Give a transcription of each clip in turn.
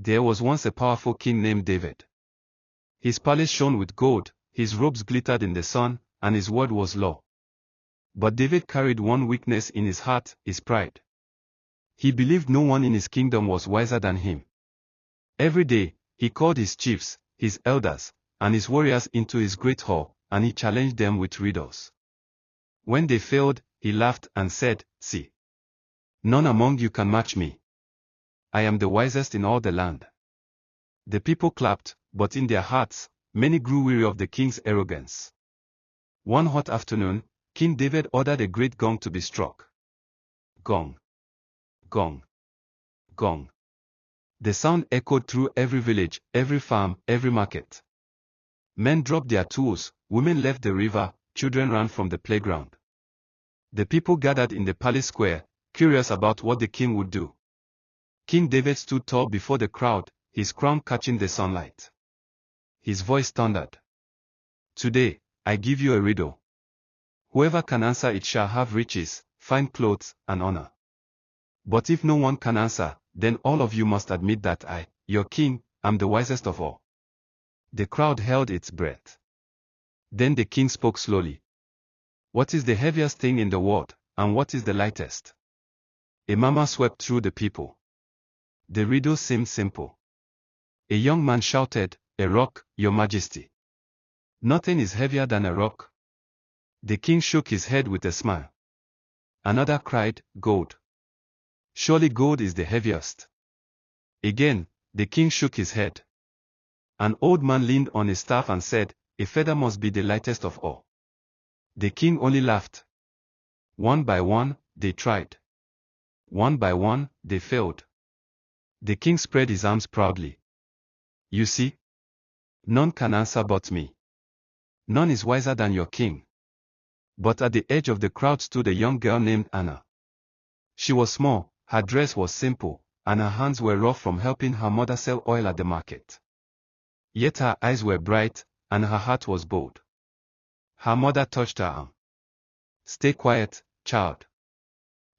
There was once a powerful king named David. His palace shone with gold, his robes glittered in the sun, and his word was law. But David carried one weakness in his heart, his pride. He believed no one in his kingdom was wiser than him. Every day, he called his chiefs, his elders, and his warriors into his great hall, and he challenged them with riddles. When they failed, he laughed and said, "See, none among you can match me. I am the wisest in all the land." The people clapped, but in their hearts, many grew weary of the king's arrogance. One hot afternoon, King David ordered a great gong to be struck. Gong. Gong. Gong. The sound echoed through every village, every farm, every market. Men dropped their tools, women left the river, children ran from the playground. The people gathered in the palace square, curious about what the king would do. King David stood tall before the crowd, his crown catching the sunlight. His voice thundered. "Today, I give you a riddle. Whoever can answer it shall have riches, fine clothes, and honor. But if no one can answer, then all of you must admit that I, your king, am the wisest of all." The crowd held its breath. Then the king spoke slowly. "What is the heaviest thing in the world, and what is the lightest?" A murmur swept through the people. The riddle seemed simple. A young man shouted, "A rock, your majesty." "Nothing is heavier than a rock." The king shook his head with a smile. Another cried, "Gold. Surely gold is the heaviest." Again, the king shook his head. An old man leaned on his staff and said, "A feather must be the lightest of all." The king only laughed. One by one, they tried. One by one, they failed. The king spread his arms proudly. "You see? None can answer but me. None is wiser than your king." But at the edge of the crowd stood a young girl named Anna. She was small, her dress was simple, and her hands were rough from helping her mother sell oil at the market. Yet her eyes were bright, and her heart was bold. Her mother touched her arm. "Stay quiet, child.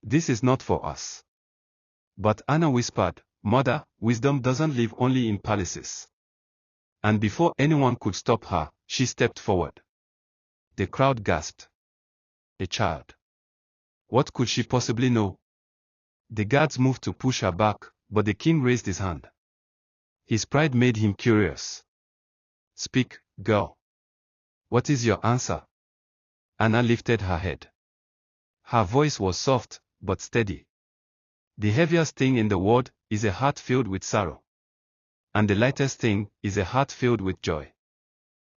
This is not for us." But Anna whispered, "Mother, wisdom doesn't live only in palaces." And before anyone could stop her, she stepped forward. The crowd gasped. A child. What could she possibly know? The guards moved to push her back, but the king raised his hand. His pride made him curious. "Speak, girl. What is your answer?" Anna lifted her head. Her voice was soft, but steady. "The heaviest thing in the world is a heart filled with sorrow. And the lightest thing is a heart filled with joy."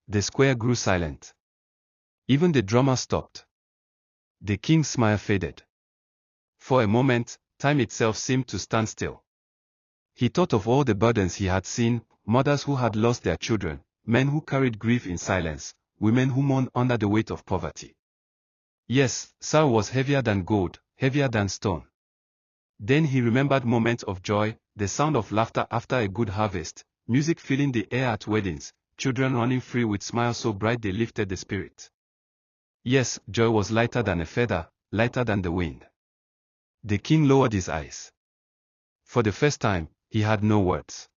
The square grew silent. Even the drummer stopped. The king's smile faded. For a moment, time itself seemed to stand still. He thought of all the burdens he had seen, mothers who had lost their children, men who carried grief in silence, women who mourned under the weight of poverty. Yes, sorrow was heavier than gold, heavier than stone. Then he remembered moments of joy, the sound of laughter after a good harvest, music filling the air at weddings, children running free with smiles so bright they lifted the spirit. Yes, joy was lighter than a feather, lighter than the wind. The king lowered his eyes. For the first time, he had no words.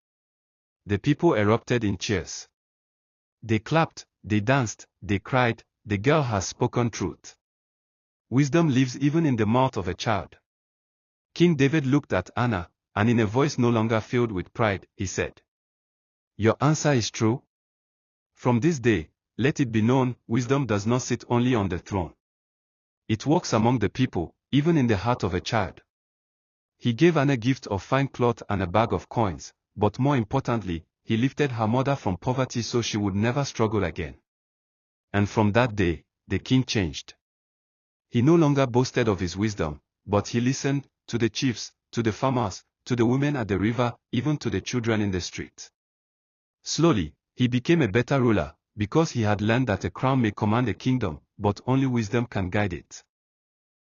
The people erupted in cheers. They clapped, they danced, they cried, "The girl has spoken truth. Wisdom lives even in the mouth of a child." King David looked at Anna, and in a voice no longer filled with pride, he said, "Your answer is true. From this day, let it be known, wisdom does not sit only on the throne. It walks among the people, even in the heart of a child." He gave Anna a gift of fine cloth and a bag of coins, but more importantly, he lifted her mother from poverty so she would never struggle again. And from that day, the king changed. He no longer boasted of his wisdom, but he listened to the chiefs, to the farmers, to the women at the river, even to the children in the street. Slowly, he became a better ruler, because he had learned that a crown may command a kingdom, but only wisdom can guide it.